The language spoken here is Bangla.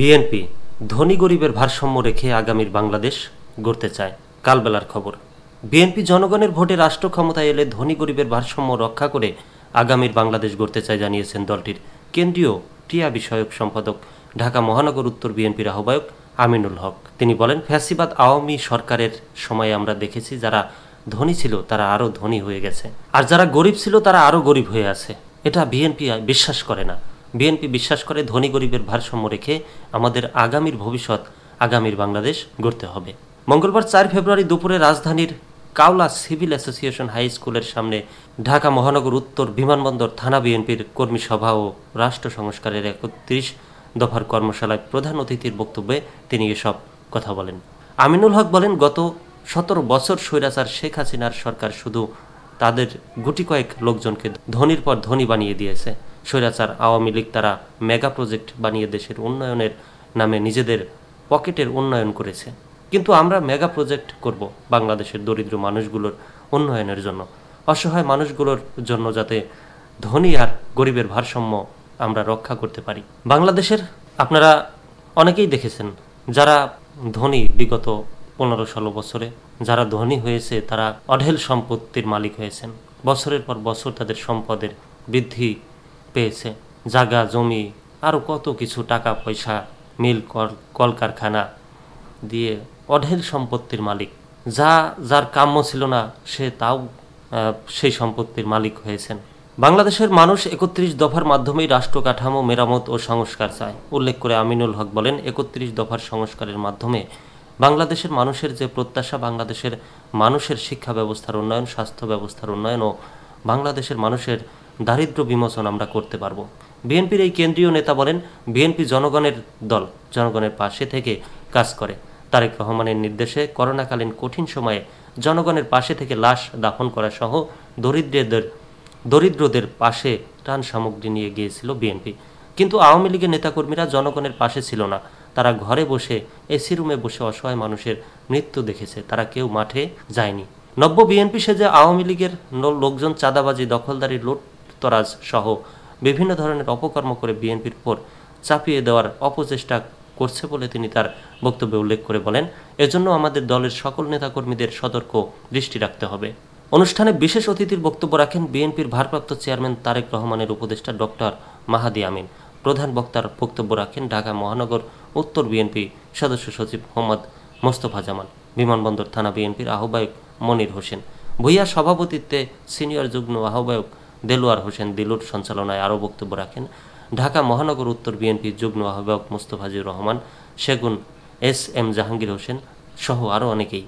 বিএনপি ধনী গরিবের ভারসাম্য রেখে আগামীর বাংলাদেশ গড়তে চায়। কালবেলার খবর। বিএনপি জনগণের ভোটে রাষ্ট্র ক্ষমতায় এলে ধনী গরিবের ভারসাম্য রক্ষা করে আগামীর বাংলাদেশ গড়তে চায় জানিয়েছেন দলটির কেন্দ্রীয় ক্রিয়া বিষয়ক সম্পাদক ঢাকা মহানগর উত্তর বিএনপির আহ্বায়ক আমিনুল হক। তিনি বলেন, ফ্যাসিবাদ আওয়ামী সরকারের সময়ে আমরা দেখেছি যারা ধনী ছিল তারা আরও ধনী হয়ে গেছে, আর যারা গরিব ছিল তারা আরও গরিব হয়ে আছে। এটা বিএনপি বিশ্বাস করে না। বিএনপি বিশ্বাস করে ধনী গরিবের ভারসাম্য রেখে আমাদের আগামীর ভবিষ্যৎ, আগামীর বাংলাদেশ গড়তে হবে। মঙ্গলবার ৪ ফেব্রুয়ারি দুপুরে রাজধানীর কাওলা সিভিল অ্যাসোসিয়েশন হাই স্কুলের সামনে ঢাকা মহানগর উত্তর বিমানবন্দর থানা বিএনপির কর্মী সভা ও রাষ্ট্র সংস্কারের ৩১ দফার কর্মশালায় প্রধান অতিথির বক্তব্যে তিনি এসব কথা বলেন। আমিনুল হক বলেন, গত ১৭ বছর স্বৈরাচার শেখ হাসিনার সরকার শুধু তাদের গুটি কয়েক লোকজনকে ধনীর পর ধনী বানিয়ে দিয়েছে। স্বৈরাচার আওয়ামী লীগ তারা মেগা প্রজেক্ট বানিয়ে দেশের উন্নয়নের নামে নিজেদের পকেটের উন্নয়ন করেছে, কিন্তু আমরা মেগা প্রজেক্ট করব বাংলাদেশের দরিদ্র মানুষগুলোর উন্নয়নের জন্য, অসহায় মানুষগুলোর জন্য, যাতে ধনী আর গরিবের ভারসাম্য আমরা রক্ষা করতে পারি। বাংলাদেশের আপনারা অনেকেই দেখেছেন যারা ধনী বিগত ১৫-১৬ বছরে যারা ধনী হয়েছে তারা অঢেল সম্পত্তির মালিক হয়েছেন। বছরের পর বছর তাদের সম্পদের বৃদ্ধি পেয়েছে, জায়গা জমি আরও কত কিছু টাকা পয়সা, মিল কলকারখানা দিয়ে অঢেল সম্পত্তির মালিক। যার কাম্য ছিল না সে তাও সেই সম্পত্তির মালিক হয়েছেন। বাংলাদেশের মানুষ ৩১ দফার মাধ্যমেই রাষ্ট্র কাঠামো মেরামত ও সংস্কার চায়। উল্লেখ করে আমিনুল হক বলেন, ৩১ দফার সংস্কারের মাধ্যমে বাংলাদেশের মানুষের যে প্রত্যাশা, বাংলাদেশের মানুষের শিক্ষা ব্যবস্থার উন্নয়ন, স্বাস্থ্য ব্যবস্থার উন্নয়ন ও বাংলাদেশের মানুষের দারিদ্র্য বিমোচন আমরা করতে পারব। বিএনপির এই কেন্দ্রীয় নেতা বলেন, বিএনপি জনগণের দল, জনগণের পাশে থেকে কাজ করে। তারেক রহমানের নির্দেশে করোনাকালীন কঠিন সময়ে জনগণের পাশে থেকে লাশ দাফন করা সহ দরিদ্রদের পাশে ত্রাণ সামগ্রী নিয়ে গিয়েছিল বিএনপি। কিন্তু আওয়ামী লীগের নেতাকর্মীরা জনগণের পাশে ছিল না। তারা ঘরে বসে এসি রুমে বসে অসহায় মানুষের মৃত্যু দেখেছে, তারা কেউ মাঠে যায়নি। নব্য বিএনপি সেজে আওয়ামী লীগের লোকজন চাঁদাবাজি, দখলদারি, লুটতরাজ সহ বিভিন্ন ধরনের অপকর্ম করে বিএনপির উপর চাপিয়ে দেওয়ার অপচেষ্টা করছে বলে তিনি তার বক্তব্যে উল্লেখ করে বলেন, এজন্য আমাদের দলের সকল নেতাকর্মীদের সতর্ক দৃষ্টি রাখতে হবে। অনুষ্ঠানে বিশেষ অতিথির বক্তব্য রাখেন বিএনপির ভারপ্রাপ্ত চেয়ারম্যান তারেক রহমানের উপদেষ্টা ডক্টর মাহাদি আমিন। প্রধান বক্তার বক্তব্য রাখেন ঢাকা মহানগর উত্তর বিএনপি সদস্য সচিব মোহাম্মদ মোস্তফা জামান। বিমানবন্দর থানা বিএনপির আহ্বায়ক মনির হোসেন ভূঁইয়ার সভাপতিত্বে সিনিয়র যুগ্ম আহ্বায়ক দেলোয়ার হোসেন দিলুর সঞ্চালনায় আরও বক্তব্য রাখেন ঢাকা মহানগর উত্তর বিএনপির যুগ্ম আহ্বায়ক মোস্তফাজুর রহমান, সেগুন, এস এম জাহাঙ্গীর হোসেন সহ আরও অনেকেই।